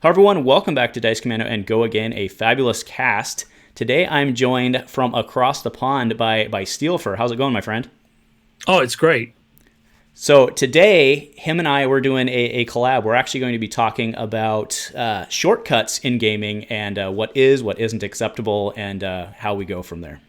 Hello everyone, welcome back to Dice Commando and Go Again, a fabulous cast. Today I'm joined from across the pond by Steelfur. How's it going, my friend? Oh, it's great. So today, him and I, we're doing a collab. We're actually going to be talking about shortcuts in gaming and what isn't acceptable, and how we go from there.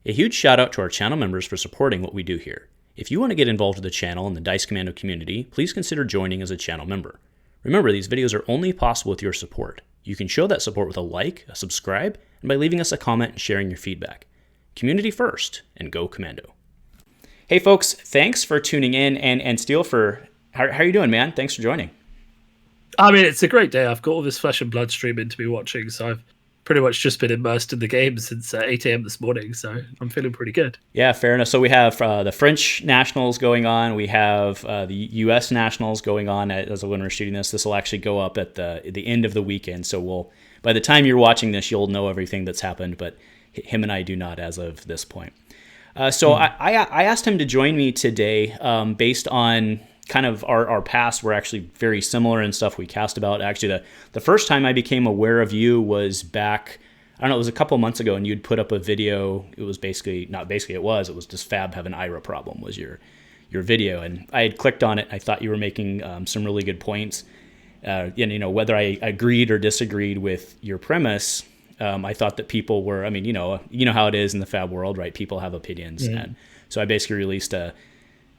A huge shout out to our channel members for supporting what we do here. If you want to get involved with the channel and the Dice Commando community, please consider joining as a channel member. Remember, these videos are only possible with your support. You can show that support with a like, a subscribe, and by leaving us a comment and sharing your feedback. Community first, and go Commando. Hey folks, thanks for tuning in, and Steelfur, how are you doing, man? Thanks for joining. I mean, it's a great day. I've got all this Flesh and Blood streaming to be watching, so I've pretty much just been immersed in the game since 8 a.m. this morning, so I'm feeling pretty good. Yeah, fair enough. So we have the French Nationals going on. We have the U.S. Nationals going on as when we're shooting this. This will actually go up at the end of the weekend, so by the time you're watching this, you'll know everything that's happened, but him and I do not as of this point. I asked him to join me today based on kind of our past. We're actually very similar in stuff we cast about. Actually, the first time I became aware of you was back, I don't know, it was a couple months ago, and you'd put up a video. It was it was just Fab have an Ira problem was your video, and I had clicked on it. I thought you were making some really good points, and whether I agreed or disagreed with your premise, I thought that people were, you know how it is in the Fab world, right? People have opinions, and so I basically released a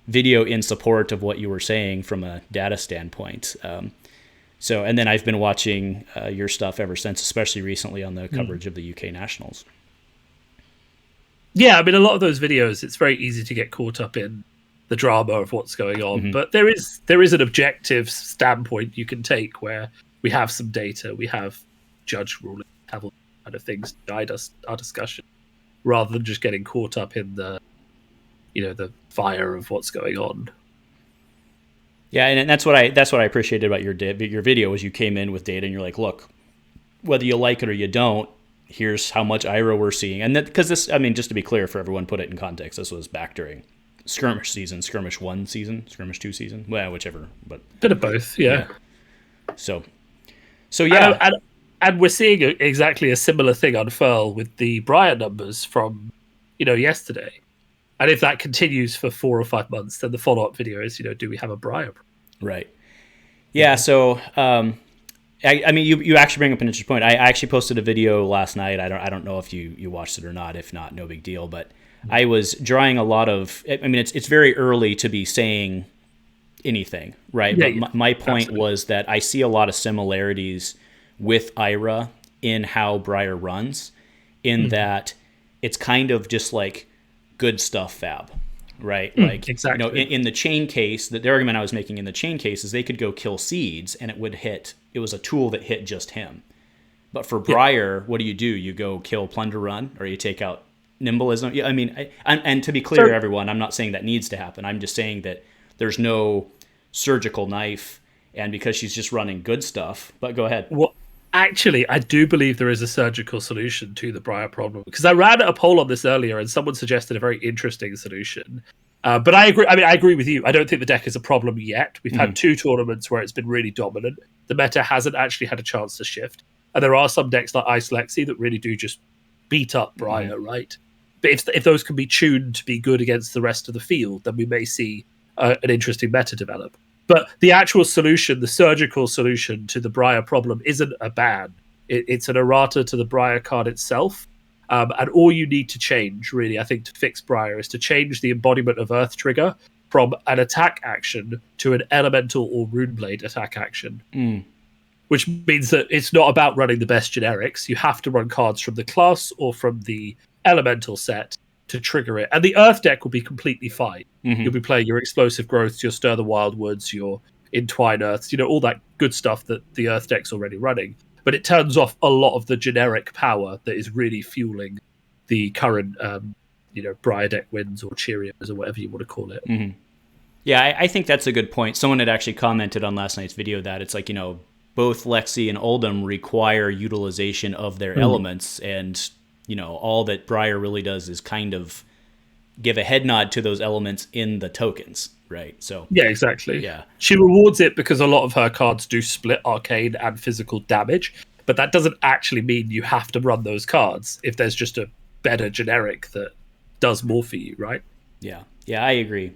video in support of what you were saying from a data standpoint. And then I've been watching your stuff ever since, especially recently on the coverage of the UK Nationals. Yeah, a lot of those videos, it's very easy to get caught up in the drama of what's going on, but there is an objective standpoint you can take where we have some data, we have judge ruling, have all kind of things to guide us, our discussion, rather than just getting caught up in the fire of what's going on. Yeah, and that's what I appreciated about your video was you came in with data and you're like, look, whether you like it or you don't, here's how much IRA we're seeing. And that, because this, just to be clear for everyone, put it in context, this was back during Skirmish season, Skirmish 1 season, Skirmish 2 season, well, whichever, but bit of both, yeah. So yeah. And we're seeing exactly a similar thing unfurl with the Briar numbers from, yesterday. And if that continues for 4 or 5 months, then the follow-up video is, do we have a Briar? Right. Yeah, so, you actually bring up an interesting point. I actually posted a video last night. I don't know if you watched it or not. If not, no big deal. But I was drawing a lot of... it's very early to be saying anything, right? Yeah, but my point was that I see a lot of similarities with Ira in how Briar runs, in that it's kind of just like good stuff Fab, right? Like, exactly. In the Chane case, the argument I was making in the Chane case is they could go kill seeds and it would hit. It was a tool that hit just him. But for Briar, what do? You go kill Plunder Run, or you take out Nimbleism. Yeah, and to be clear, everyone, I'm not saying that needs to happen. I'm just saying that there's no surgical knife, and because she's just running good stuff. But go ahead. Well, actually, I do believe there is a surgical solution to the Briar problem, because I ran a poll on this earlier and someone suggested a very interesting solution. But I agree. I agree with you. I don't think the deck is a problem yet. We've had 2 tournaments where it's been really dominant. The meta hasn't actually had a chance to shift. And there are some decks like Ice Lexi that really do just beat up Briar, right? But if those can be tuned to be good against the rest of the field, then we may see an interesting meta develop. But the actual solution, the surgical solution to the Briar problem, isn't a ban. It's an errata to the Briar card itself. And all you need to change, really, I think, to fix Briar is to change the embodiment of Earth Trigger from an attack action to an Elemental or Runeblade attack action. Which means that it's not about running the best generics. You have to run cards from the class or from the Elemental set to trigger it. And the Earth deck will be completely fine. You'll be playing your Explosive Growths, your Stir the Wildwoods, your Entwine Earths, all that good stuff that the Earth deck's already running. But it turns off a lot of the generic power that is really fueling the current Briar deck wins or Cheerios or whatever you want to call it. Mm-hmm. Yeah, I think that's a good point. Someone had actually commented on last night's video that it's like, both Lexi and Oldhim require utilization of their elements, and, all that Briar really does is kind of give a head nod to those elements in the tokens, right? So yeah, exactly. Yeah. She rewards it because a lot of her cards do split arcane and physical damage, but that doesn't actually mean you have to run those cards if there's just a better generic that does more for you, right? Yeah, I agree.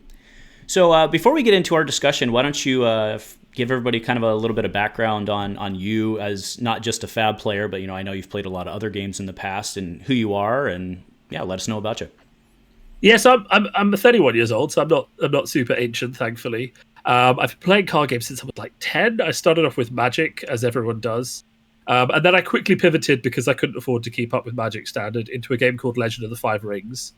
So before we get into our discussion, why don't you give everybody kind of a little bit of background on you as not just a Fab player, but I know you've played a lot of other games in the past, and who you are, and let us know about you. Yes, I'm 31 years old, so I'm not super ancient, thankfully. I've been playing card games since I was like 10. I started off with Magic, as everyone does, and then I quickly pivoted because I couldn't afford to keep up with Magic Standard into a game called Legend of the Five Rings,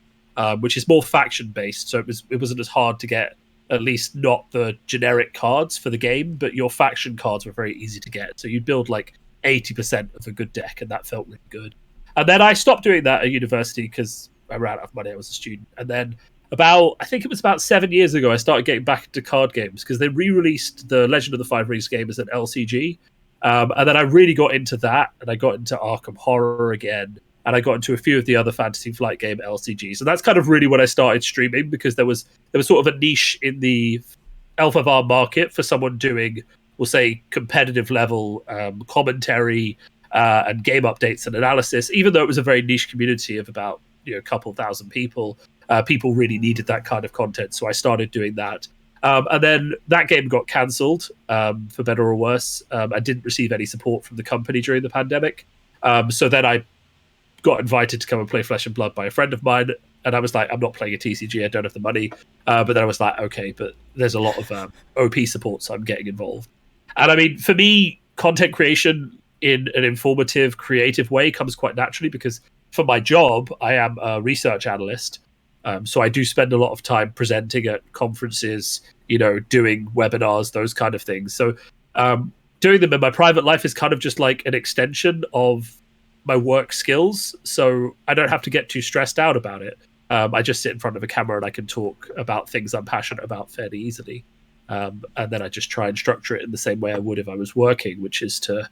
which is more faction based. So it wasn't as hard to get, at least not the generic cards for the game, but your faction cards were very easy to get. So you'd build like 80% of a good deck, and that felt really good. And then I stopped doing that at university because I ran out of money. I was a student. And then I think it was about 7 years ago, I started getting back into card games because they re-released the Legend of the Five Rings game as an LCG. And then I really got into that, and I got into Arkham Horror again, and I got into a few of the other Fantasy Flight game LCGs. So that's kind of really when I started streaming, because there was sort of a niche in the LFR market for someone doing, we'll say, competitive level commentary and game updates and analysis. Even though it was a very niche community of about a couple thousand people, people really needed that kind of content. So I started doing that. And then that game got cancelled, for better or worse. I didn't receive any support from the company during the pandemic. So then I got invited to come and play Flesh and Blood by a friend of mine, and I was like, I'm not playing a TCG, I don't have the money. But then I was like, okay, but there's a lot of OP support, so I'm getting involved. And I mean, for me, content creation in an informative, creative way comes quite naturally, because for my job, I am a research analyst. So I do spend a lot of time presenting at conferences, doing webinars, those kind of things. So doing them in my private life is kind of just like an extension of my work skills. So I don't have to get too stressed out about it. I just sit in front of a camera and I can talk about things I'm passionate about fairly easily. And then I just try and structure it in the same way I would if I was working, which is to,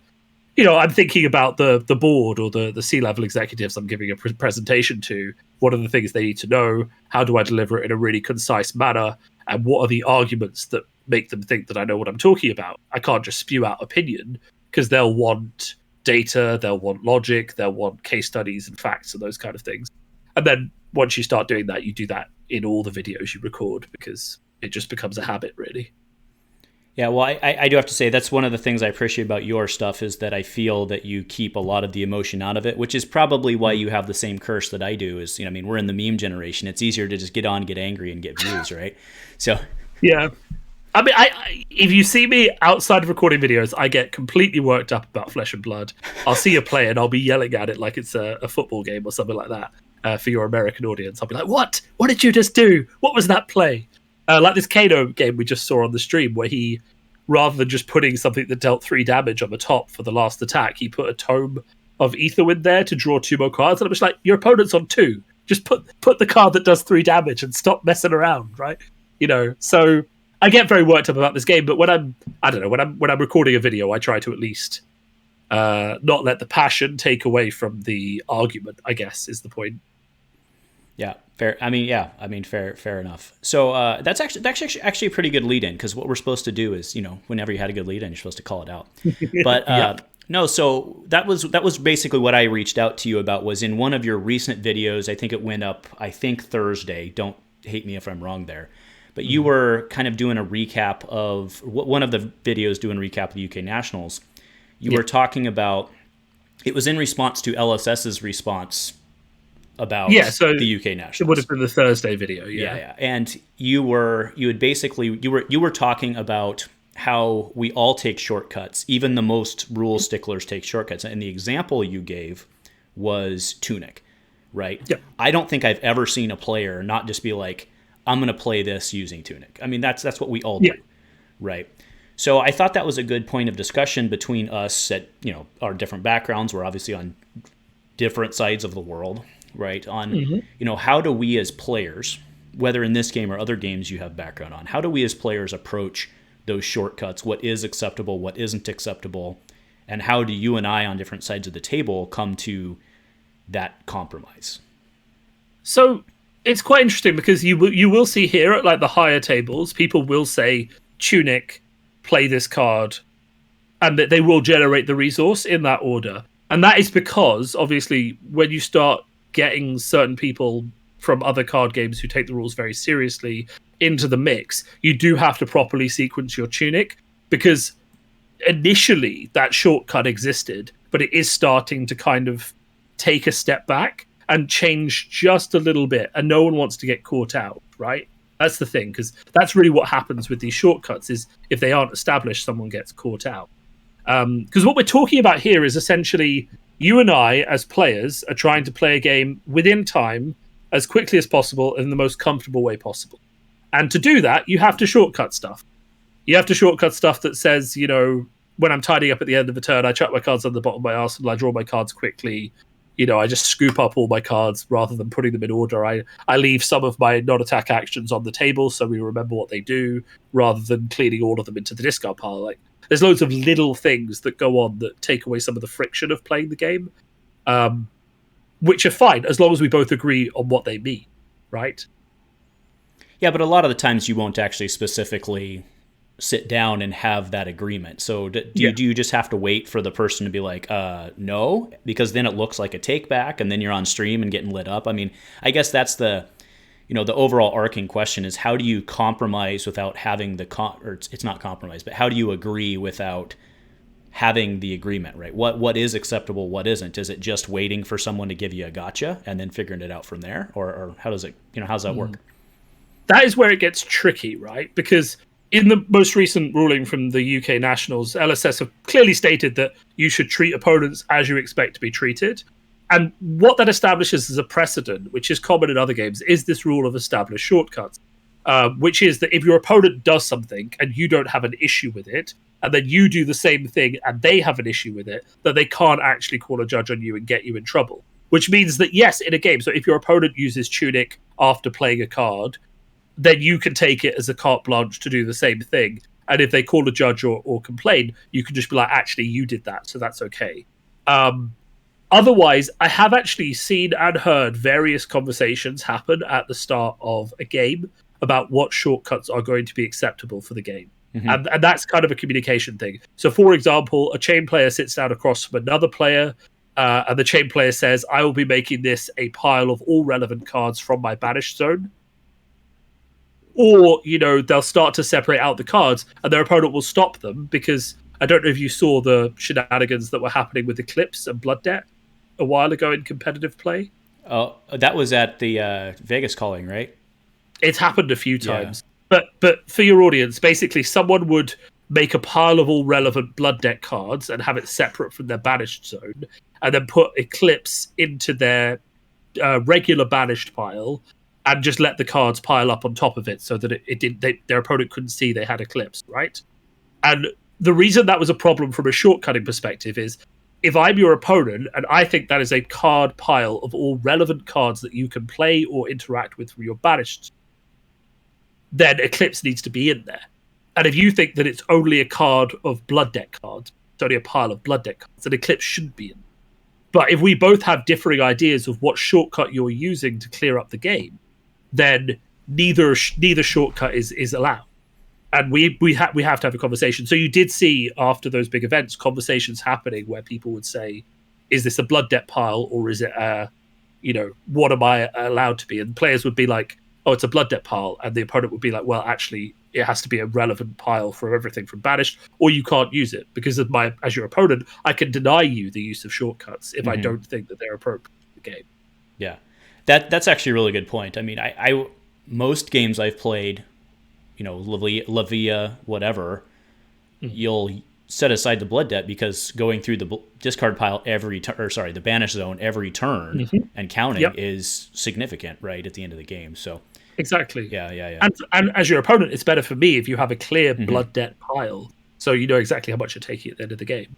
I'm thinking about the board or the C-level executives I'm giving a presentation to. What are the things they need to know? How do I deliver it in a really concise manner? And what are the arguments that make them think that I know what I'm talking about? I can't just spew out opinion, because they'll want data, they'll want logic, they'll want case studies and facts and those kind of things. And then once you start doing that, you do that in all the videos you record, because it just becomes a habit, really. Yeah, well, I do have to say that's one of the things I appreciate about your stuff, is that I feel that you keep a lot of the emotion out of it, which is probably why you have the same curse that I do. Is, we're in the meme generation. It's easier to just get on, get angry, and get views, right? So yeah. I mean, if you see me outside of recording videos, I get completely worked up about Flesh and Blood. I'll see a play and I'll be yelling at it like it's a football game or something like that. For your American audience, I'll be like, "What? What did you just do? What was that play?" Like this Kano game we just saw on the stream, where he, rather than just putting something that dealt 3 damage on the top for the last attack, he put a Tome of Aetherwind there to draw 2 more cards. And I'm just like, your opponent's on 2. Just put the card that does 3 damage and stop messing around, right? So I get very worked up about this game, but when I'm recording a video, I try to at least not let the passion take away from the argument, I guess, is the point. Yeah, fair. Fair enough. So that's actually a pretty good lead-in, because what we're supposed to do is, whenever you had a good lead-in, you're supposed to call it out. But yep. No, so that was basically what I reached out to you about, was in one of your recent videos. I think it went up, Thursday. Don't hate me if I'm wrong there. But you were kind of doing a recap of one of the videos, doing a recap of the UK Nationals. You were talking about, it was in response to LSS's response about the UK Nationals. It would have been the Thursday video, yeah. And you were talking about how we all take shortcuts, even the most rule sticklers take shortcuts. And the example you gave was Tunic, right? Yep. I don't think I've ever seen a player not just be like, I'm going to play this using Tunic. I mean, that's what we all do, right? So I thought that was a good point of discussion between us at, our different backgrounds. We're obviously on different sides of the world, right? On, how do we as players, whether in this game or other games you have background on, how do we as players approach those shortcuts? What is acceptable? What isn't acceptable? And how do you and I on different sides of the table come to that compromise? So it's quite interesting because you will see here at like the higher tables, people will say Tunic, play this card, and that they will generate the resource in that order. And that is because, obviously, when you start getting certain people from other card games who take the rules very seriously into the mix, you do have to properly sequence your Tunic, because initially that shortcut existed, but it is starting to kind of take a step back and change just a little bit, and no one wants to get caught out, right? That's the thing, because that's really what happens with these shortcuts, is if they aren't established, someone gets caught out. Because what we're talking about here is essentially you and I, as players, are trying to play a game within time, as quickly as possible, in the most comfortable way possible. And to do that, you have to shortcut stuff. You have to shortcut stuff that says, when I'm tidying up at the end of a turn, I chuck my cards on the bottom of my arsenal, I draw my cards quickly. I just scoop up all my cards rather than putting them in order. I leave some of my non-attack actions on the table so we remember what they do, rather than cleaning all of them into the discard pile. Like, there's loads of little things that go on that take away some of the friction of playing the game, which are fine as long as we both agree on what they mean, right? Yeah, but a lot of the times you won't actually specifically sit down and have that agreement. So do you just have to wait for the person to be like, no? Because then it looks like a take back, and then you're on stream and getting lit up. I mean, I guess that's the overall arcing question is, how do you compromise without having it's not compromise, but how do you agree without having the agreement, right? What is acceptable, what isn't? Is it just waiting for someone to give you a gotcha and then figuring it out from there? Or how does it, how's that work? That is where it gets tricky, right? Because in the most recent ruling from the UK Nationals, LSS have clearly stated that you should treat opponents as you expect to be treated. And what that establishes as a precedent, which is common in other games, is this rule of established shortcuts, which is that if your opponent does something and you don't have an issue with it, and then you do the same thing and they have an issue with it, that they can't actually call a judge on you and get you in trouble. Which means that, yes, in a game, so if your opponent uses Tunic after playing a card, then you can take it as a carte blanche to do the same thing. And if they call a judge or complain, you can just be like, actually, you did that, so that's okay. Otherwise, I have actually seen and heard various conversations happen at the start of a game about what shortcuts are going to be acceptable for the game. Mm-hmm. And that's kind of a communication thing. So, for example, a Chane player sits down across from another player, and the Chane player says, I will be making this a pile of all relevant cards from my banished zone. Or, they'll start to separate out the cards, and their opponent will stop them, because I don't know if you saw the shenanigans that were happening with Eclipse and Blood Debt a while ago in competitive play. Oh, that was at the Vegas calling, right? It's happened a few times. Yeah. But for your audience, basically someone would make a pile of all relevant Blood Debt cards and have it separate from their banished zone, and then put Eclipse into their regular banished pile, and just let the cards pile up on top of it so that their opponent couldn't see they had Eclipse, right? And the reason that was a problem from a shortcutting perspective is, if I'm your opponent and I think that is a card pile of all relevant cards that you can play or interact with from your banished, then Eclipse needs to be in there. And if you think that it's only a card of Blood Debt cards, it's only a pile of Blood Debt cards, then Eclipse shouldn't be in. But if we both have differing ideas of what shortcut you're using to clear up the game, then neither shortcut is allowed, and we have to have a conversation. So you did see after those big events conversations happening where people would say, "Is this a Blood Debt pile, or is it what am I allowed to be?" And players would be like, "Oh, it's a Blood Debt pile," and the opponent would be like, "Well, actually, it has to be a relevant pile for everything from banished, or you can't use it because as your opponent, I can deny you the use of shortcuts if I don't think that they're appropriate for the game." Yeah. That's actually a really good point. I mean, I most games I've played, Levia, whatever, you'll set aside the Blood Debt because going through the discard pile the banish zone every turn and counting is significant, right, at the end of the game. So exactly. Yeah. And as your opponent, it's better for me if you have a clear Blood Debt pile, so you know exactly how much you're taking at the end of the game.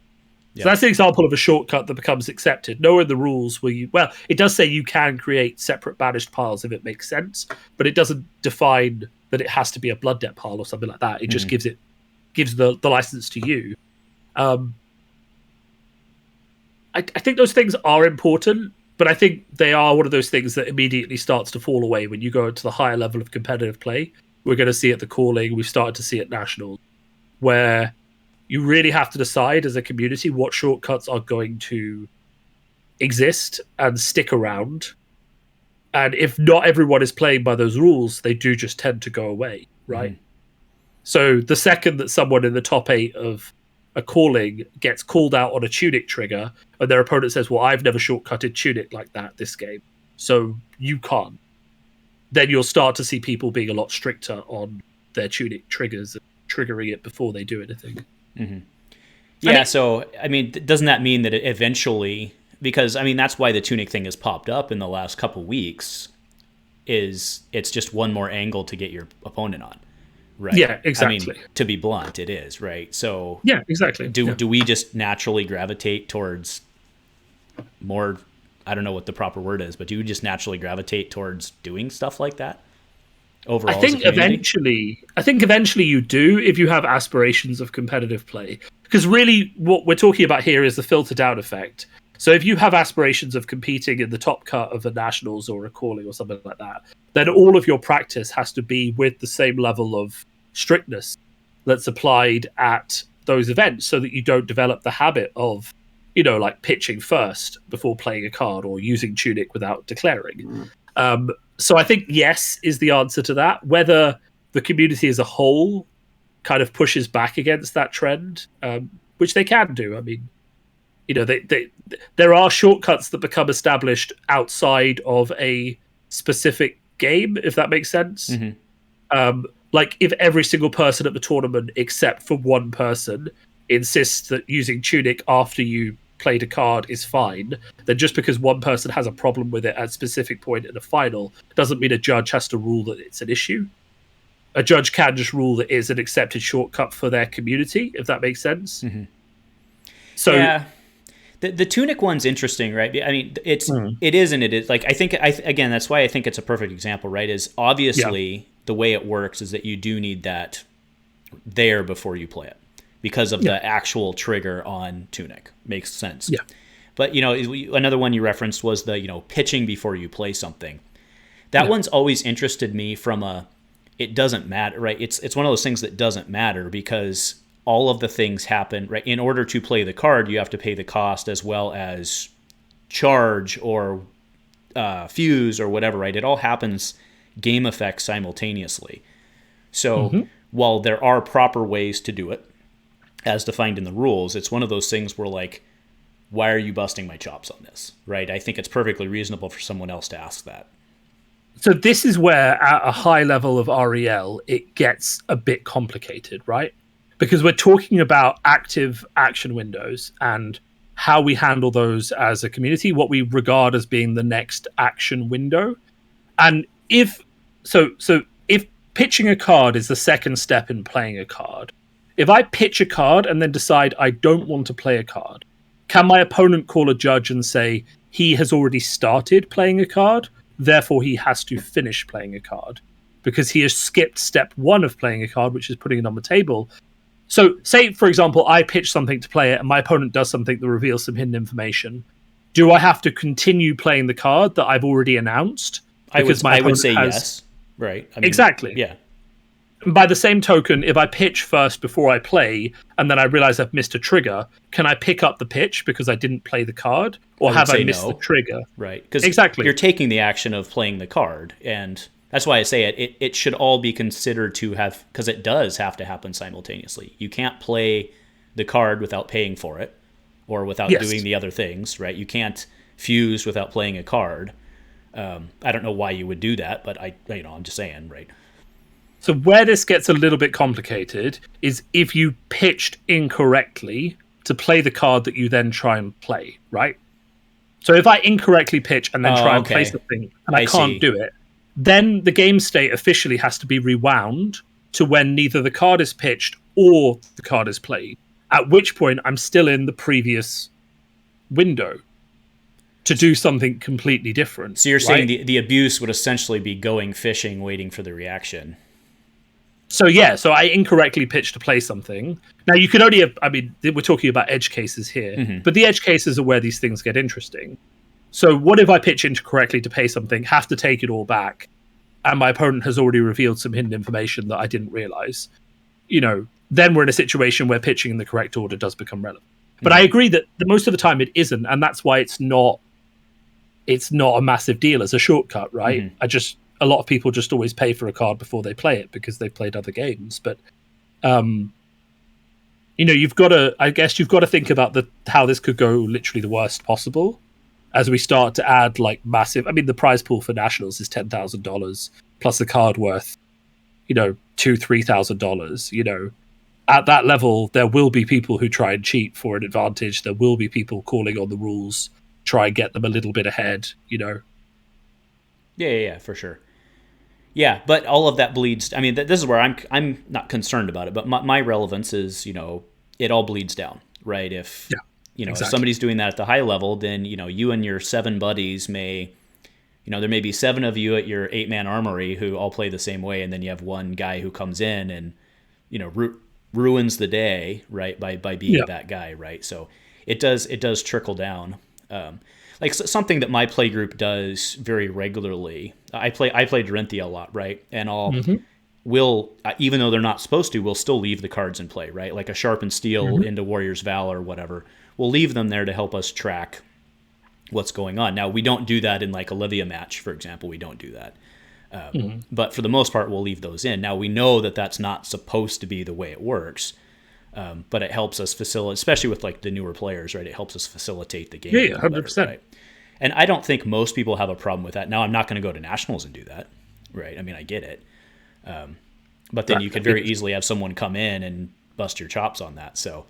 So that's the example of a shortcut that becomes accepted. Nowhere in the rules will you... Well, it does say you can create separate banished piles if it makes sense, but it doesn't define that it has to be a blood debt pile or something like that. It just gives the license to you. I think those things are important, but I think they are one of those things that immediately starts to fall away when you go into the higher level of competitive play. We're going to see at the calling, we've started to see at Nationals, where you really have to decide as a community what shortcuts are going to exist and stick around. And if not everyone is playing by those rules, they do just tend to go away, right? So the second that someone in the top 8 of a calling gets called out on a tunic trigger and their opponent says, well, I've never shortcutted tunic like that this game, so you can't, then you'll start to see people being a lot stricter on their tunic triggers and triggering it before they do anything. Yeah, so, I mean, doesn't that mean that it eventually... Because, I mean, that's why the tunic thing has popped up in the last couple weeks, is it's just one more angle to get your opponent on, right? Yeah, exactly. I mean, to be blunt, it is, right? So... Yeah, exactly. Do we just naturally gravitate towards more... I don't know what the proper word is, but do you just naturally gravitate towards doing stuff like that overall? I think eventually you do if you have aspirations of competitive play. Because really what we're talking about here is the filter down effect. So if you have aspirations of competing in the top cut of a Nationals or a calling or something like that, then all of your practice has to be with the same level of strictness that's applied at those events, so that you don't develop the habit of, you know, like pitching first before playing a card or using tunic without declaring. So I think yes is the answer to that. Whether the community as a whole kind of pushes back against that trend, which they can do. I mean, you know, there are shortcuts that become established outside of a specific game, if that makes sense. Like if every single person at the tournament, except for one person, insists that using tunic after you played a card is fine, then just because one person has a problem with it at a specific point in a final doesn't mean a judge has to rule that it's an issue. A judge can just rule that it is an accepted shortcut for their community, if that makes sense. So yeah, the tunic one's interesting, right? I mean, it is and it is. Like, I think again, that's why I think it's a perfect example, right? Is obviously the way it works is that you do need that there before you play it, because of the actual trigger on tunic. Makes sense. Yeah. But, you know, another one you referenced was the, you know, pitching before you play something. That one's always interested me from it doesn't matter, right? It's one of those things that doesn't matter, because all of the things happen, right? In order to play the card, you have to pay the cost as well as charge or fuse or whatever, right? It all happens game effects simultaneously. So while there are proper ways to do it, as defined in the rules, it's one of those things where, like, why are you busting my chops on this, right? I think it's perfectly reasonable for someone else to ask that. So this is where, at a high level of REL, it gets a bit complicated, right? Because we're talking about active action windows and how we handle those as a community, what we regard as being the next action window. And if pitching a card is the second step in playing a card, if I pitch a card and then decide I don't want to play a card, can my opponent call a judge and say he has already started playing a card, therefore he has to finish playing a card because he has skipped step one of playing a card, which is putting it on the table? So say, for example, I pitch something to play it and my opponent does something that reveals some hidden information. Do I have to continue playing the card that I've already announced? I would say yes. Right. I mean, exactly. Yeah. By the same token, if I pitch first before I play, and then I realize I've missed a trigger, can I pick up the pitch because I didn't play the card? Or have I missed the trigger? Right. Because exactly. You're taking the action of playing the card. And that's why I say it should all be considered to have, because it does have to happen simultaneously. You can't play the card without paying for it, or without doing the other things, right? You can't fuse without playing a card. I don't know why you would do that, but I'm just saying, right? So where this gets a little bit complicated is if you pitched incorrectly to play the card that you then try and play, right? So if I incorrectly pitch and then try and play something and I can't do it, then the game state officially has to be rewound to when neither the card is pitched or the card is played. At which point, I'm still in the previous window to do something completely different. So you're saying the abuse would essentially be going fishing, waiting for the reaction. So so I incorrectly pitched to play something. Now you could only have, I mean, we're talking about edge cases here, but the edge cases are where these things get interesting. So what if I pitch incorrectly to pay something, have to take it all back, and my opponent has already revealed some hidden information that I didn't realize? Then we're in a situation where pitching in the correct order does become relevant. But I agree that most of the time it isn't, and that's why it's not a massive deal as a shortcut, right? A lot of people just always pay for a card before they play it because they've played other games. But you've got to think about how this could go literally the worst possible as we start to add like massive. I mean, the prize pool for nationals is $10,000 plus a card worth, $2,000-$3,000. At that level, there will be people who try and cheat for an advantage. There will be people calling on the rules, try and get them a little bit ahead. Yeah, for sure. Yeah, but all of that bleeds. I mean, this is where I'm not concerned about it, but my relevance is, it all bleeds down, right? If if somebody's doing that at the high level, then you and your 7 buddies may, there may be 7 of you at your 8-man armory who all play the same way, and then you have one guy who comes in and ruins the day, right? By being that guy, right? So it does trickle down. Like something that my play group does very regularly. I play Dorinthea a lot, right? And we'll, even though they're not supposed to, we'll still leave the cards in play, right? Like a Sharpened Steel into Warrior's Valor or whatever. We'll leave them there to help us track what's going on. Now, we don't do that in like a Levia match, for example. We don't do that. But for the most part, we'll leave those in. Now, we know that that's not supposed to be the way it works. But it helps us facilitate, especially with like the newer players, right? It helps us facilitate the game. Yeah, 100%. Better, right? And I don't think most people have a problem with that. Now, I'm not going to go to nationals and do that, right? I mean, I get it. But then you could very easily have someone come in and bust your chops on that. So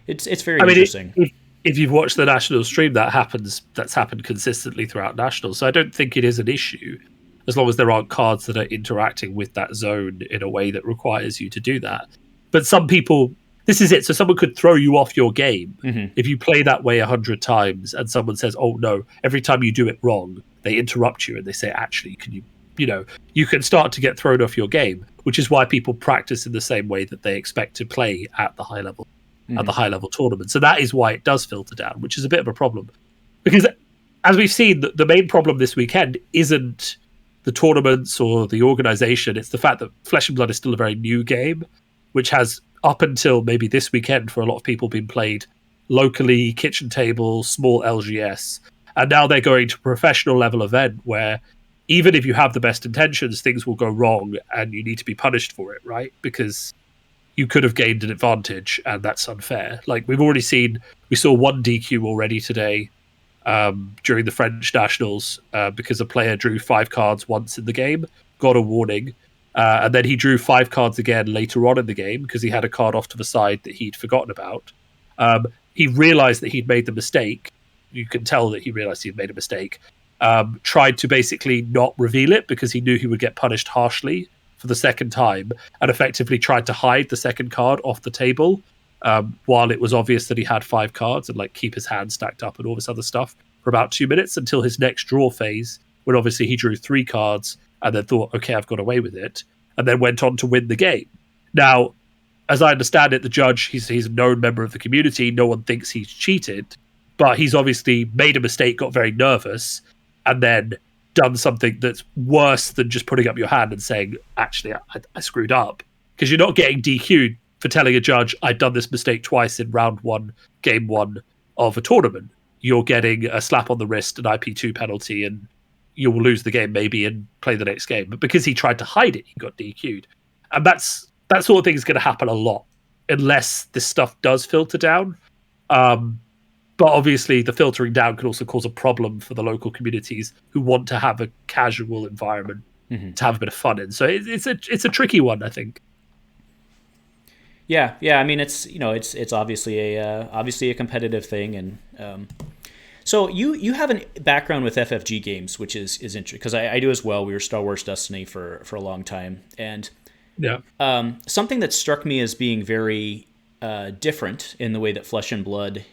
it's very interesting. If you've watched the national stream, that's happened consistently throughout nationals. So I don't think it is an issue as long as there aren't cards that are interacting with that zone in a way that requires you to do that. But some people, this is it. So someone could throw you off your game if you play that way 100 times and someone says, oh no, every time you do it wrong, they interrupt you and they say, actually, can you can start to get thrown off your game, which is why people practice in the same way that they expect to play at the high level, at the high level tournament. So that is why it does filter down, which is a bit of a problem. Because as we've seen, the main problem this weekend isn't the tournaments or the organization. It's the fact that Flesh and Blood is still a very new game, which has, up until maybe this weekend, for a lot of people, been played locally, kitchen table, small LGS. And now they're going to a professional level event where even if you have the best intentions, things will go wrong and you need to be punished for it, right? Because you could have gained an advantage and that's unfair. Like we saw one DQ already today during the French Nationals because a player drew 5 cards once in the game, got a warning, and then he drew 5 cards again later on in the game because he had a card off to the side that he'd forgotten about. He realized that he'd made the mistake. You can tell that he realized he'd made a mistake. Tried to basically not reveal it because he knew he would get punished harshly for the second time, and effectively tried to hide the second card off the table while it was obvious that he had 5 cards, and like keep his hand stacked up and all this other stuff for about 2 minutes until his next draw phase, when obviously he drew 3 cards and then thought, okay, I've got away with it, and then went on to win the game. Now, as I understand it, the judge, he's a known member of the community. No one thinks he's cheated, but he's obviously made a mistake, got very nervous, and then done something that's worse than just putting up your hand and saying, actually, I screwed up. Because you're not getting DQ'd for telling a judge, I've done this mistake twice in round 1, game 1 of a tournament. You're getting a slap on the wrist, an IP2 penalty, and you will lose the game maybe and play the next game. But because he tried to hide it, he got DQ'd. And that sort of thing is going to happen a lot unless this stuff does filter down. But obviously the filtering down can also cause a problem for the local communities who want to have a casual environment to have a bit of fun in. So it's a tricky one, I think. Yeah. I mean, it's obviously a competitive thing, and so you have a background with FFG games, which is interesting because I do as well. We were Star Wars Destiny for a long time, and something that struck me as being very different in the way that Flesh and Blood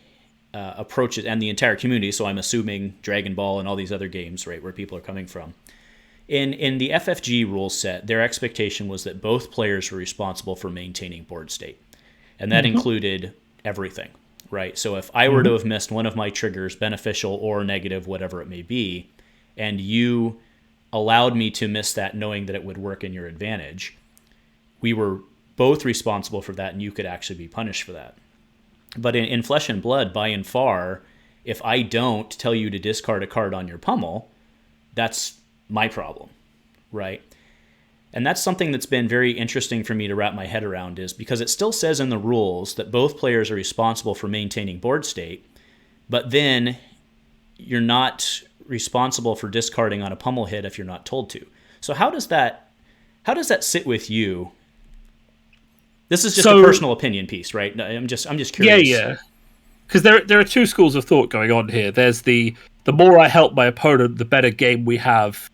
approaches, and the entire community. So I'm assuming Dragon Ball and all these other games, right, where people are coming from. In the FFG rule set, their expectation was that both players were responsible for maintaining board state, and that included everything, right? So if I were to have missed one of my triggers, beneficial or negative, whatever it may be, and you allowed me to miss that knowing that it would work in your advantage, we were both responsible for that, and you could actually be punished for that. But in Flesh and Blood, by and far, if I don't tell you to discard a card on your pummel, that's my problem, right? And that's something that's been very interesting for me to wrap my head around, is because it still says in the rules that both players are responsible for maintaining board state, but then you're not responsible for discarding on a pummel hit if you're not told to. So how does that sit with you? This is just a personal opinion piece, right? I'm just curious. Yeah. Because there are two schools of thought going on here. There's the more I help my opponent, the better game we have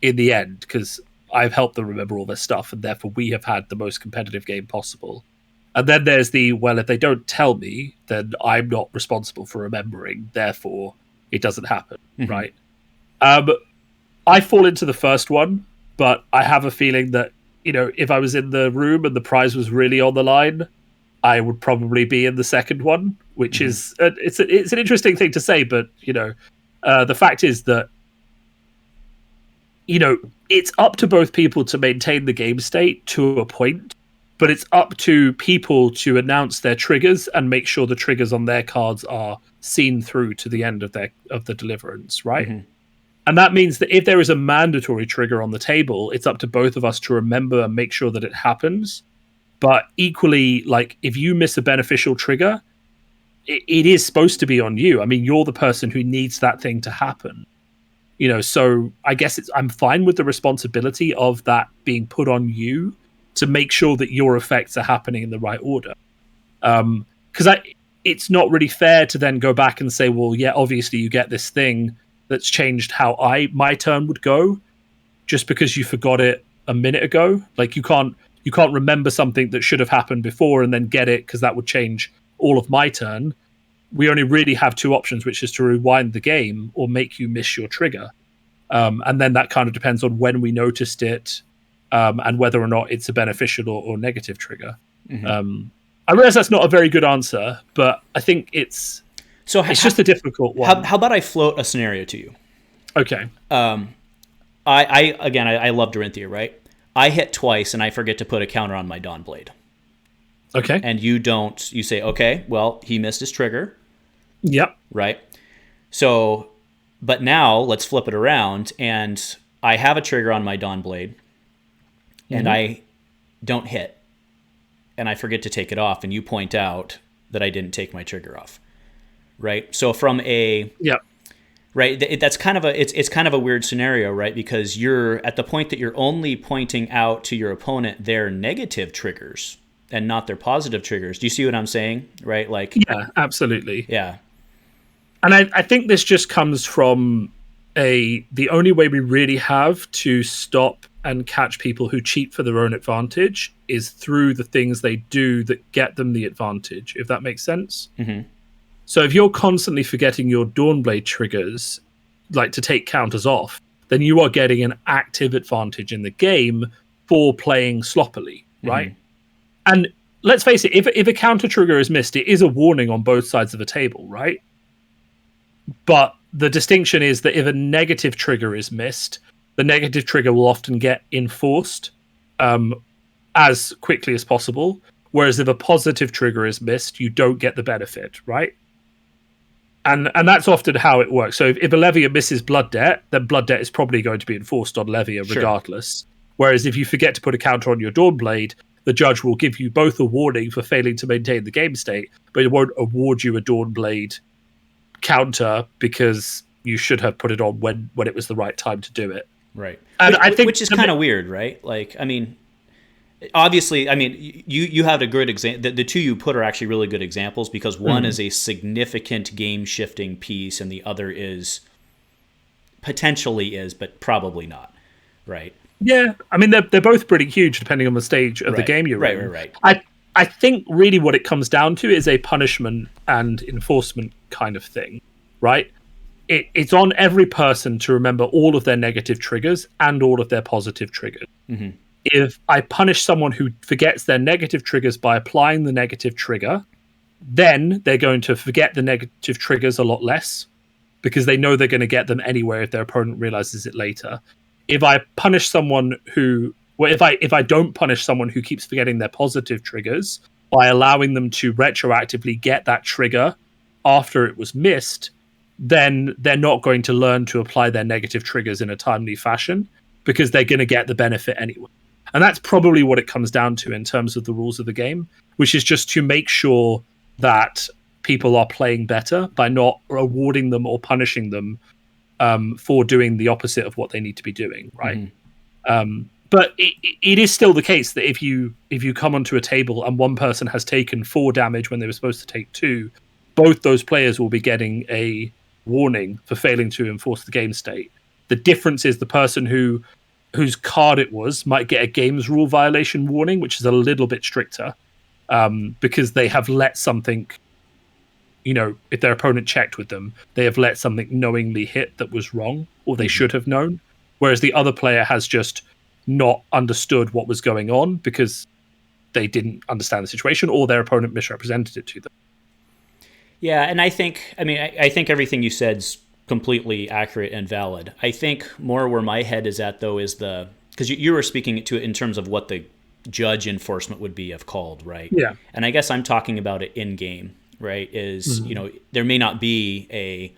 in the end, because I've helped them remember all this stuff, and therefore we have had the most competitive game possible. And then there's well, if they don't tell me, then I'm not responsible for remembering, therefore it doesn't happen, right? I fall into the first one, but I have a feeling that, if I was in the room and the prize was really on the line, I would probably be in the second one, which is it's an interesting thing to say, but the fact is that it's up to both people to maintain the game state to a point, but it's up to people to announce their triggers and make sure the triggers on their cards are seen through to the end of the deliverance, right? And that means that if there is a mandatory trigger on the table, it's up to both of us to remember and make sure that it happens. But equally, like, if you miss a beneficial trigger, it is supposed to be on you. I mean, you're the person who needs that thing to happen. So I guess I'm fine with the responsibility of that being put on you to make sure that your effects are happening in the right order. Because it's not really fair to then go back and say, well, yeah, obviously you get this thing that's changed how my turn would go just because you forgot it a minute ago. Like, you can't remember something that should have happened before and then get it, because that would change all of my turn. We only really have two options, which is to rewind the game or make you miss your trigger. And then that kind of depends on when we noticed it, and whether or not it's a beneficial or negative trigger. I realize that's not a very good answer, but I think it's just a difficult one. How about I float a scenario to you? Okay. I love Dorinthea, right? I hit twice and I forget to put a counter on my Dawnblade. Okay. And you say, okay, well, he missed his trigger. Yep. Right? So, but now let's flip it around, and I have a trigger on my Dawnblade, and I don't hit, and I forget to take it off, and you point out that I didn't take my trigger off. Right? So from right, that's kind of it's kind of a weird scenario, right? Because you're at the point that you're only pointing out to your opponent their negative triggers and not their positive triggers. Do you see what I'm saying? Right? Like, yeah, absolutely. Yeah. And I think this just comes from the only way we really have to stop and catch people who cheat for their own advantage is through the things they do that get them the advantage, if that makes sense. So if you're constantly forgetting your Dawnblade triggers, like to take counters off, then you are getting an active advantage in the game for playing sloppily, right? And let's face it, if a counter trigger is missed, it is a warning on both sides of the table, right? But the distinction is that if a negative trigger is missed, the negative trigger will often get enforced as quickly as possible, whereas if a positive trigger is missed, you don't get the benefit, right? And that's often how it works. So if a Levia misses Blood Debt, then Blood Debt is probably going to be enforced on Levia regardless. Whereas if you forget to put a counter on your Dawnblade, the judge will give you both a warning for failing to maintain the game state, but it won't award you a Dawnblade counter because you should have put it on when it was the right time to do it. Right. And I think which is kind of weird, right? Like, I mean, obviously, I mean, you have a good example. The two you put are actually really good examples, because one is a significant game-shifting piece, and the other is potentially but probably not, right? Yeah, I mean, they're both pretty huge depending on the stage of the game you're in. Right. I think really what it comes down to is a punishment and enforcement kind of thing, right? It's on every person to remember all of their negative triggers and all of their positive triggers. Mm-hmm. If I punish someone who forgets their negative triggers by applying the negative trigger, then they're going to forget the negative triggers a lot less because they know they're going to get them anyway if their opponent realizes it later. If I punish someone who, well, if I don't punish someone who keeps forgetting their positive triggers by allowing them to retroactively get that trigger after it was missed, then they're not going to learn to apply their negative triggers in a timely fashion because they're going to get the benefit anyway. And that's probably what it comes down to in terms of the rules of the game, which is just to make sure that people are playing better by not rewarding them or punishing them for doing the opposite of what they need to be doing, right? Mm-hmm. But it is still the case that if you come onto a table and one person has taken 4 damage when they were supposed to take 2, both those players will be getting a warning for failing to enforce the game state. The difference is the person whose card it was might get a games rule violation warning, which is a little bit stricter because they have let something, if their opponent checked with them, they have let something knowingly hit that was wrong or they should have known, whereas the other player has just not understood what was going on because they didn't understand the situation or their opponent misrepresented it to them. Yeah, and I think everything you said's completely accurate and valid. I think more where my head is at, though, is because you were speaking to it in terms of what the judge enforcement would be if called, right? Yeah. And I guess I'm talking about it in game, right? Is, there may not be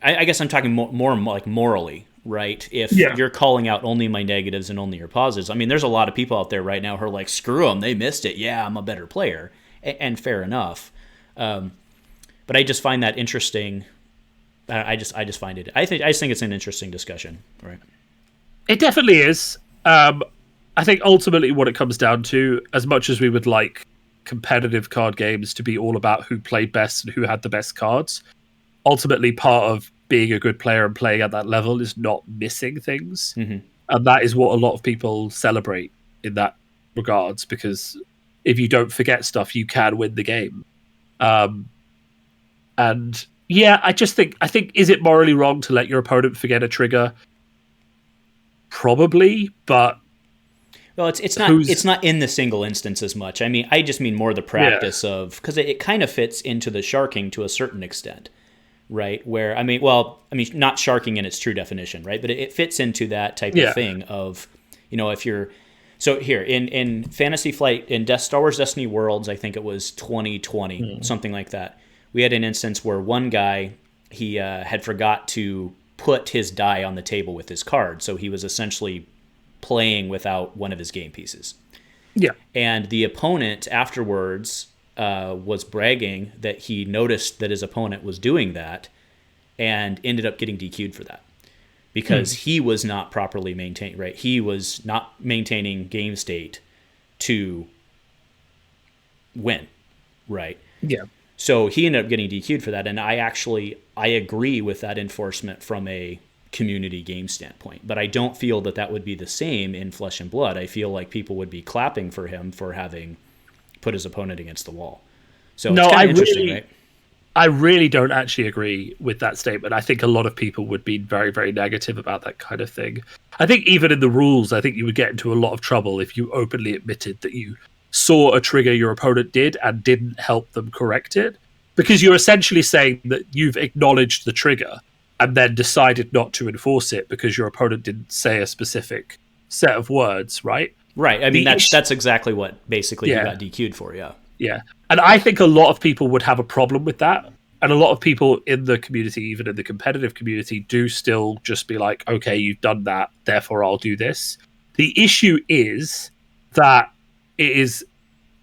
I guess I'm talking more like morally, right? If you're calling out only my negatives and only your positives, I mean, there's a lot of people out there right now who are like, screw them, they missed it. Yeah, I'm a better player. And fair enough. But I just find that interesting. I just find it. I just think it's an interesting discussion, right? It definitely is. I think ultimately what it comes down to, as much as we would like competitive card games to be all about who played best and who had the best cards, ultimately part of being a good player and playing at that level is not missing things, and that is what a lot of people celebrate in that regards. Because if you don't forget stuff, you can win the game. And yeah, I think is it morally wrong to let your opponent forget a trigger? Probably, but well, it's not in the single instance as much. I mean, I just mean more the practice of, because it kind of fits into the sharking to a certain extent, right? Where not sharking in its true definition, right? But it fits into that type of thing of, if you're so here in Fantasy Flight in Star Wars Destiny Worlds, I think it was 2020, something like that. We had an instance where one guy, he had forgot to put his die on the table with his card. So he was essentially playing without one of his game pieces. Yeah. And the opponent afterwards was bragging that he noticed that his opponent was doing that and ended up getting DQ'd for that because he was not properly maintained, right? He was not maintaining game state to win, right? Yeah. So he ended up getting DQ'd for that, and I agree with that enforcement from a community game standpoint. But I don't feel that would be the same in Flesh and Blood. I feel like people would be clapping for him for having put his opponent against the wall. So it's kind of interesting, right? I really don't actually agree with that statement. I think a lot of people would be very, very negative about that kind of thing. I think even in the rules, I think you would get into a lot of trouble if you openly admitted that you saw a trigger your opponent did and didn't help them correct it, because you're essentially saying that you've acknowledged the trigger and then decided not to enforce it because your opponent didn't say a specific set of words, right? Right. I mean, that's exactly what basically you got DQ'd for, yeah. Yeah. And I think a lot of people would have a problem with that. And a lot of people in the community, even in the competitive community, do still just be like, okay, you've done that, therefore I'll do this. The issue is that it is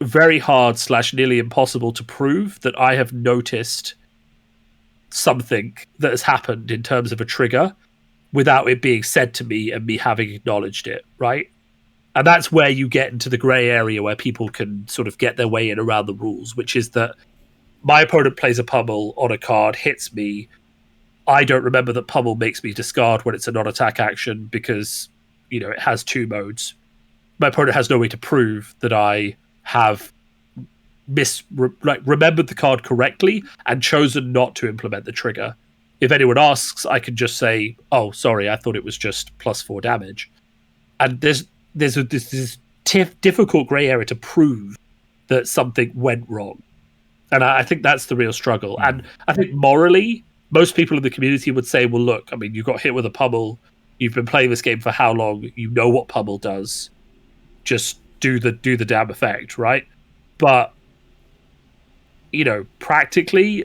very hard / nearly impossible to prove that I have noticed something that has happened in terms of a trigger without it being said to me and me having acknowledged it, right? And that's where you get into the gray area where people can sort of get their way in around the rules, which is that my opponent plays a pummel on a card, hits me. I don't remember that pummel makes me discard when it's a non-attack action because, it has 2 modes. My opponent has no way to prove that I have remembered the card correctly and chosen not to implement the trigger. If anyone asks, I can just say, "Oh, sorry, I thought it was just +4 damage." And there's this difficult grey area to prove that something went wrong, and I think that's the real struggle. And I think morally, most people in the community would say, "Well, look, I mean, you got hit with a pummel. You've been playing this game for how long? You know what pummel does. Just do the damn effect, right?" But practically,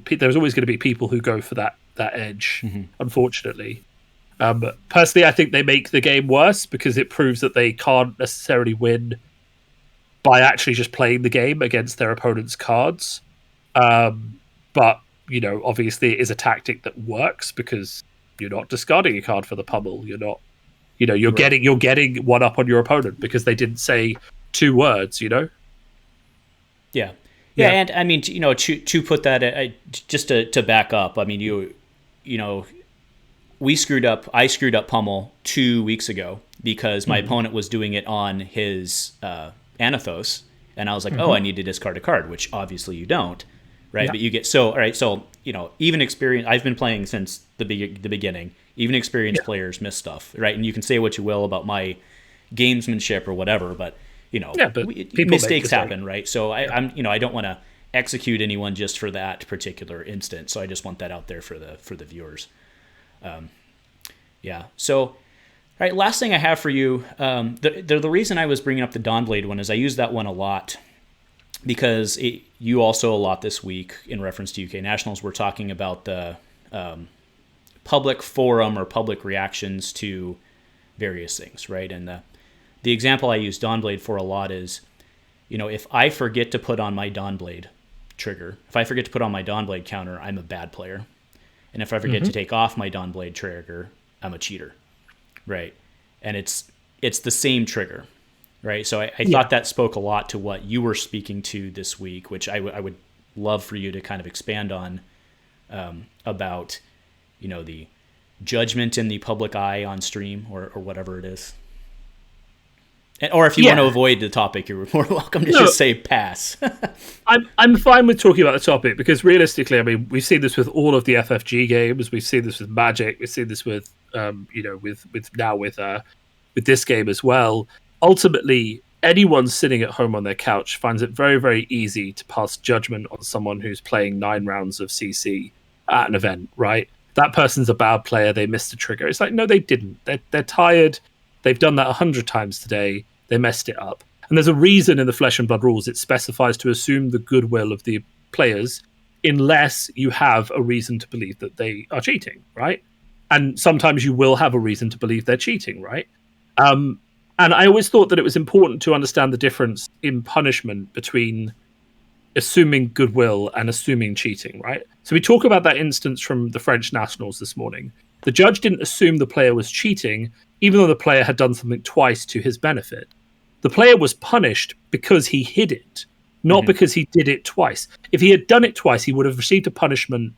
there's always going to be people who go for that edge, unfortunately. Personally, I think they make the game worse because it proves that they can't necessarily win by actually just playing the game against their opponent's cards. But obviously, it is a tactic that works because you're not discarding a card for the pummel. You're not, you're getting one up on your opponent because they didn't say 2 words. Yeah, and I mean, to put that, just to back up, I mean, I screwed up pummel 2 weeks ago because my opponent was doing it on his Anathos, and I was like, oh, I need to discard a card, which obviously you don't, right? Yeah. But you get all right. So even experienced, I've been playing since the beginning. Even experienced players miss stuff, right? And you can say what you will about my gamesmanship or whatever, but mistakes happen, right? So I don't want to execute anyone just for that particular instance. So I just want that out there for the viewers. So, all right, last thing I have for you, the reason I was bringing up the Dawnblade one is I use that one a lot because you also a lot this week in reference to UK Nationals. We're talking about the public forum or public reactions to various things, right? And the example I use Dawnblade for a lot is, if I forget to put on my Dawnblade trigger, if I forget to put on my Dawnblade counter, I'm a bad player. And if I forget to take off my Dawnblade trigger, I'm a cheater, right? And it's the same trigger, right? So I thought that spoke a lot to what you were speaking to this week, which I would love for you to kind of expand on about, the judgment in the public eye on stream or whatever it is. Or if you want to avoid the topic, you're more welcome to just say pass. I'm fine with talking about the topic because realistically, I mean, we've seen this with all of the FFG games. We've seen this with Magic. We've seen this with with this game as well. Ultimately, anyone sitting at home on their couch finds it very, very easy to pass judgment on someone who's playing 9 rounds of CC at an event, right? That person's a bad player. They missed a trigger. It's like, no, they didn't. They're tired. They've done that 100 times today. They messed it up. And there's a reason in the Flesh and Blood rules it specifies to assume the goodwill of the players unless you have a reason to believe that they are cheating, right? And sometimes you will have a reason to believe they're cheating, right? And I always thought that it was important to understand the difference in punishment between assuming goodwill and assuming cheating, right? So we talk about that instance from the French Nationals this morning. The judge didn't assume the player was cheating, even though the player had done something twice to his benefit. The player was punished because he hid it, not because he did it twice. If he had done it twice, he would have received a punishment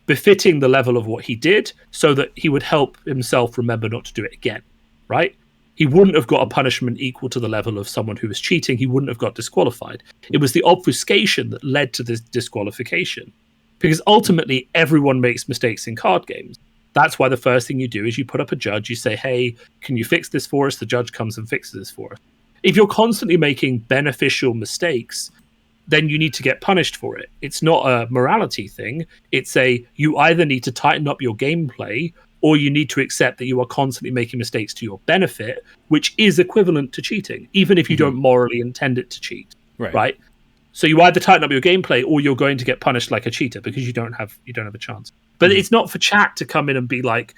befitting the level of what he did so that he would help himself remember not to do it again, right? He wouldn't have got a punishment equal to the level of someone who was cheating. He wouldn't have got disqualified. It was the obfuscation that led to this disqualification. Because ultimately, everyone makes mistakes in card games. That's why the first thing you do is you put up a judge. You say, hey, can you fix this for us? The judge comes and fixes this for us. If you're constantly making beneficial mistakes, then you need to get punished for it. It's not a morality thing. It's you either need to tighten up your gameplay or you need to accept that you are constantly making mistakes to your benefit, which is equivalent to cheating, even if you don't morally intend it to cheat, right? So you either tighten up your gameplay or you're going to get punished like a cheater because you don't have a chance. But it's not for chat to come in and be like,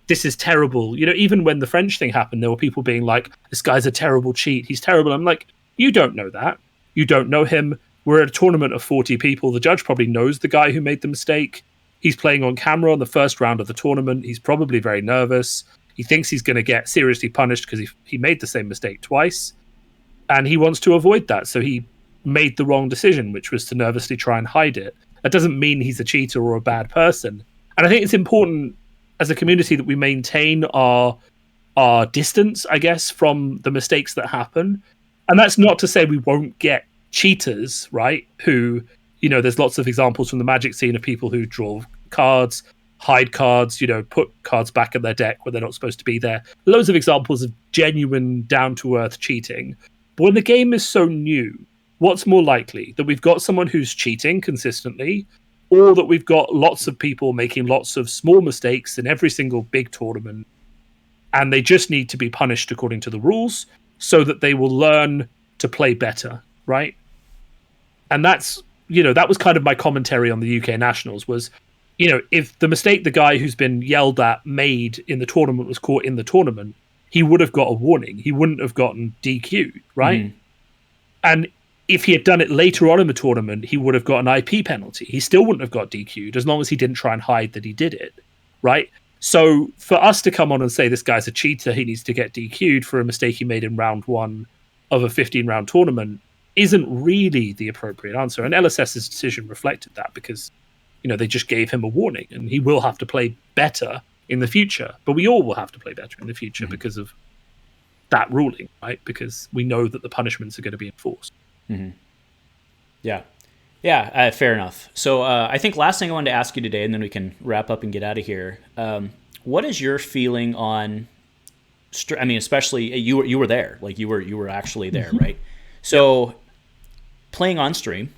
this is terrible. Even when the French thing happened, there were people being like, this guy's a terrible cheat. He's terrible. I'm like, you don't know that. You don't know him. We're at a tournament of 40 people. The judge probably knows the guy who made the mistake. He's playing on camera on the first round of the tournament. He's probably very nervous. He thinks he's going to get seriously punished because he made the same mistake twice. And he wants to avoid that. So he made the wrong decision, which was to nervously try and hide it. That doesn't mean he's a cheater or a bad person. And I think it's important as a community that we maintain our distance, I guess, from the mistakes that happen. And that's not to say we won't get cheaters, right? Who, you know, there's lots of examples from the Magic scene of people who draw cards, hide cards, you know, put cards back in their deck where they're not supposed to be there. Loads of examples of genuine down-to-earth cheating. But when the game is so new, what's more likely? That we've got someone who's cheating consistently, or that we've got lots of people making lots of small mistakes in every single big tournament, and they just need to be punished according to the rules so that they will learn to play better, right? And that's, you know, that was kind of my commentary on the UK Nationals was, you know, if the mistake the guy who's been yelled at made in the tournament was caught in the tournament, he would have got a warning. He wouldn't have gotten DQ'd, right? Mm. And if he had done it later on in the tournament, he would have got an IP penalty. He still wouldn't have got DQ'd as long as he didn't try and hide that he did it, right? So for us to come on and say this guy's a cheater, he needs to get DQ'd for a mistake he made in round one of a 15-round tournament isn't really the appropriate answer. And LSS's decision reflected that because, you know, they just gave him a warning and he will have to play better in the future. But we all will have to play better in the future because of that ruling, right? Because we know that the punishments are going to be enforced. Mm-hmm. Yeah, fair enough. So I think last thing I wanted to ask you today, and then we can wrap up and get out of here. What is your feeling on? I mean, especially you were there, like you were actually there, right? So playing on stream,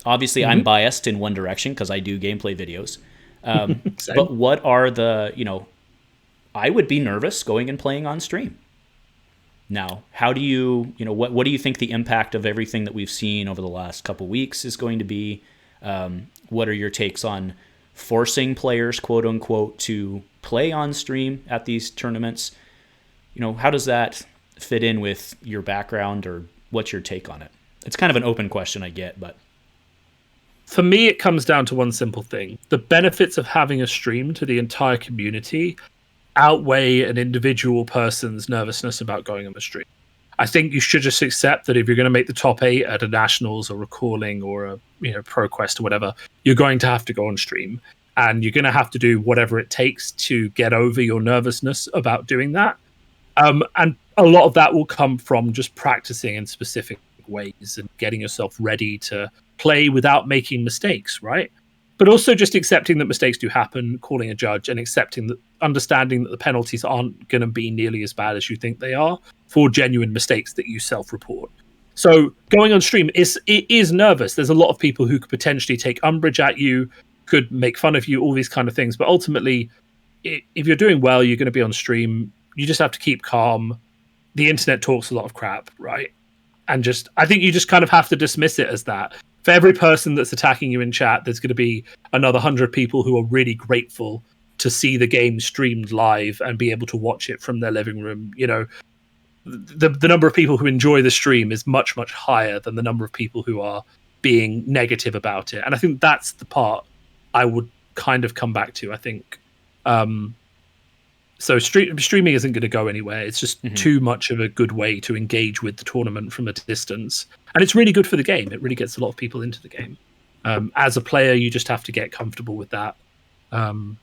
obviously I'm biased in one direction because I do gameplay videos. But what are the, you know, I would be nervous going and playing on stream. Now, how do you know, what do you think the impact of everything that we've seen over the last couple of weeks is going to be? What are your takes on forcing players, quote unquote, to play on stream at these tournaments? You know, how does that fit in with your background, or what's your take on it? It's kind of an open question, I get, but for me, it comes down to one simple thing. The benefits of having a stream to the entire community outweigh an individual person's nervousness about going on the stream. I think you should just accept that if you're going to make the top 8 at a Nationals or a Calling or a, you know, ProQuest or whatever, you're going to have to go on stream. And you're going to have to do whatever it takes to get over your nervousness about doing that. And a lot of that will come from just practicing in specific ways and getting yourself ready to play without making mistakes, right? But also just accepting that mistakes do happen, calling a judge, and accepting that, understanding that the penalties aren't going to be nearly as bad as you think they are for genuine mistakes that you self-report. So going on stream is nervous. There's a lot of people who could potentially take umbrage at you, could make fun of you, all these kind of things. But ultimately, if you're doing well, you're going to be on stream. You just have to keep calm. The internet talks a lot of crap, right? And I think you just kind of have to dismiss it as that. For every person that's attacking you in chat, there's going to be another 100 people who are really grateful to see the game streamed live and be able to watch it from their living room. You know, the number of people who enjoy the stream is much, much higher than the number of people who are being negative about it. And I think that's the part I would kind of come back to. I think so streaming isn't going to go anywhere. It's just too much of a good way to engage with the tournament from a distance. And it's really good for the game. It really gets a lot of people into the game. As a player, you just have to get comfortable with that. And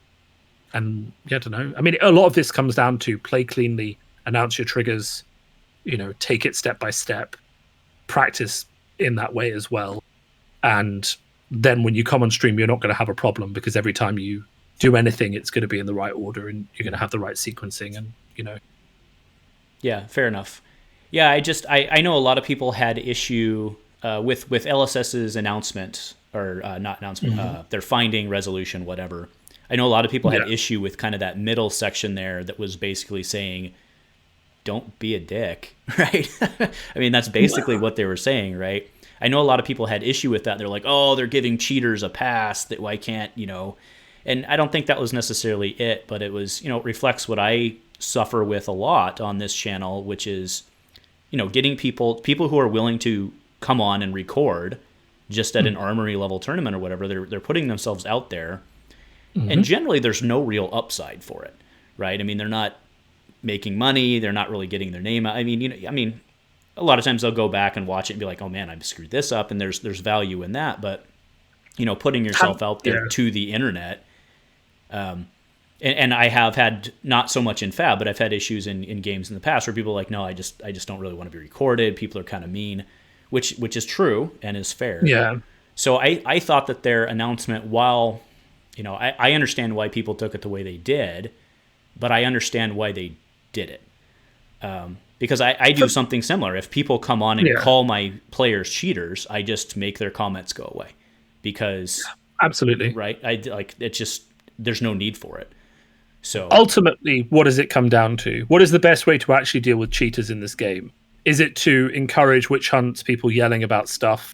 yeah, I don't know. I mean, a lot of this comes down to play cleanly, announce your triggers, you know, take it step by step, practice in that way as well. And then when you come on stream, you're not going to have a problem because every time you do anything, it's going to be in the right order and you're going to have the right sequencing and, you know. Yeah, fair enough. Yeah, I know a lot of people had issue with LSS's announcement, or not announcement, their finding, resolution, whatever. I know a lot of people had issue with kind of that middle section there that was basically saying, don't be a dick, right? I mean, that's basically what they were saying, right? I know a lot of people had issue with that. They're like, oh, they're giving cheaters a pass, that why can't, you know. And I don't think that was necessarily it, but it was, you know, it reflects what I suffer with a lot on this channel, which is, you know, getting people who are willing to come on and record just at an armory level tournament or whatever. They're putting themselves out there. And generally there's no real upside for it, right? I mean, they're not making money. They're not really getting their name out. I mean, you know, a lot of times they'll go back and watch it and be like, oh man, I've screwed this up. And there's value in that. But, you know, putting yourself out there to the internet, and I have had, not so much in Fab, but I've had issues in games in the past where people are like, no, I just don't really want to be recorded. People are kind of mean. which is true and is fair. Yeah. So I thought that their announcement, while, I understand why people took it the way they did, but I understand why they did it. Because I do something similar. If people come on and call my players cheaters, I just make their comments go away. Because absolutely right, it's just, there's no need for it. So ultimately, what does it come down to? What is the best way to actually deal with cheaters in this game? Is it to encourage witch hunts, people yelling about stuff,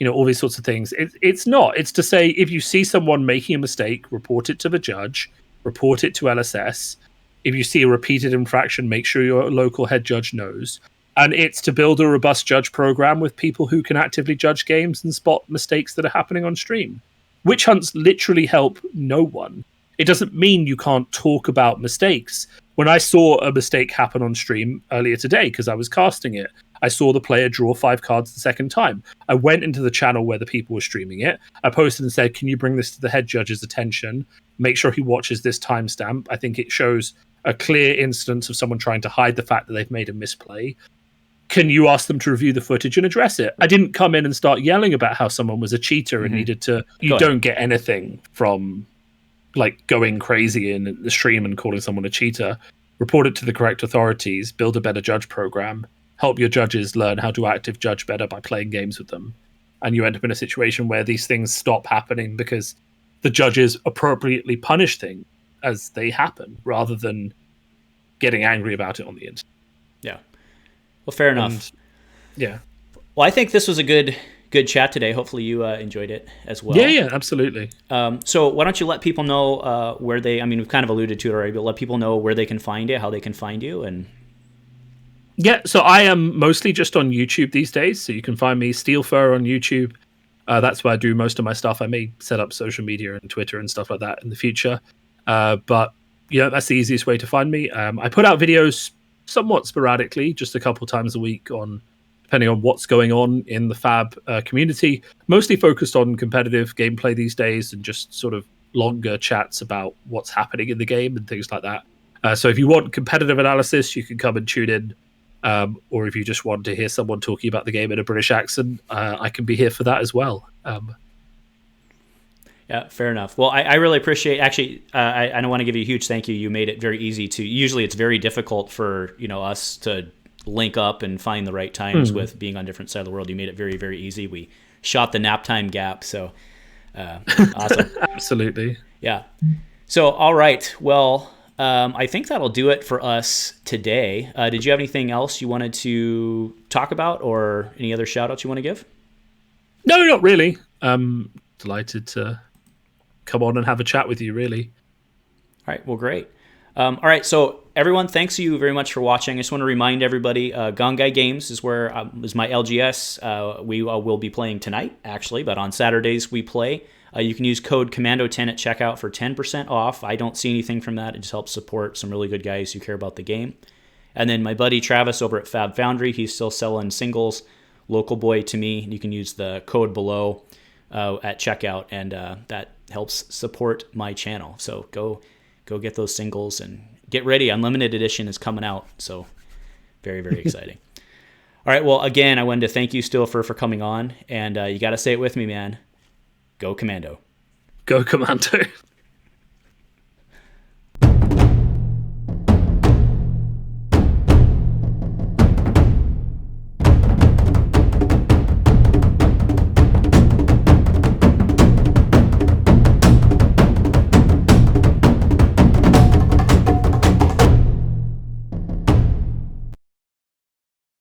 all these sorts of things? It's not. It's to say, if you see someone making a mistake, report it to the judge, report it to LSS. If you see a repeated infraction, make sure your local head judge knows. And it's to build a robust judge program with people who can actively judge games and spot mistakes that are happening on stream. Witch hunts literally help no one. It doesn't mean you can't talk about mistakes. When I saw a mistake happen on stream earlier today, because I was casting it, I saw the player draw 5 cards the second time. I went into the channel where the people were streaming it. I posted and said, can you bring this to the head judge's attention? Make sure he watches this timestamp. I think it shows a clear instance of someone trying to hide the fact that they've made a misplay. Can you ask them to review the footage and address it? I didn't come in and start yelling about how someone was a cheater and needed to... You don't get anything from going crazy in the stream and calling someone a cheater. Report it to the correct authorities, build a better judge program, help your judges learn how to active judge better by playing games with them. And you end up in a situation where these things stop happening because the judges appropriately punish things as they happen, rather than getting angry about it on the internet. Yeah. Well, fair enough. Well, I think this was a good chat today. Hopefully you enjoyed it as well. Yeah, absolutely. So why don't you let people know where they, we've kind of alluded to it already, but let people know where they can find you, how they can find you. And yeah, so I am mostly just on YouTube these days. So you can find me Steelfur on YouTube. That's where I do most of my stuff. I may set up social media and Twitter and stuff like that in the future. But that's the easiest way to find me. I put out videos somewhat sporadically, just a couple times a week, depending on what's going on in the Fab community. Mostly focused on competitive gameplay these days and just sort of longer chats about what's happening in the game and things like that. So if you want competitive analysis, you can come and tune in. Or if you just want to hear someone talking about the game in a British accent, I can be here for that as well. Yeah, fair enough. Well, I really appreciate, actually, I want to give you a huge thank you. You made it very easy to, usually it's very difficult for, us to link up and find the right times with being on different sides of the world. You made it very, very easy. We shot the nap time gap. So awesome. Absolutely. Yeah. So, all right. Well, I think that'll do it for us today. Did you have anything else you wanted to talk about or any other shout outs you want to give? No, not really. Delighted to come on and have a chat with you, really. All right, well, great. All right, so everyone, thanks you very much for watching. I just want to remind everybody, Gongai Games is where is my LGS. We will be playing tonight, actually, but on Saturdays we play. You can use code Commando10 at checkout for 10% off. I don't see anything from that. It just helps support some really good guys who care about the game. And then my buddy Travis over at Fab Foundry, he's still selling singles, local boy to me. You can use the code below at checkout, and that helps support my channel. So go get those singles and get ready. Unlimited edition is coming out, so very, very exciting. All right, well, again, I wanted to thank you, Steelfur, for coming on, and you got to say it with me, man. Go Commando. Go Commando.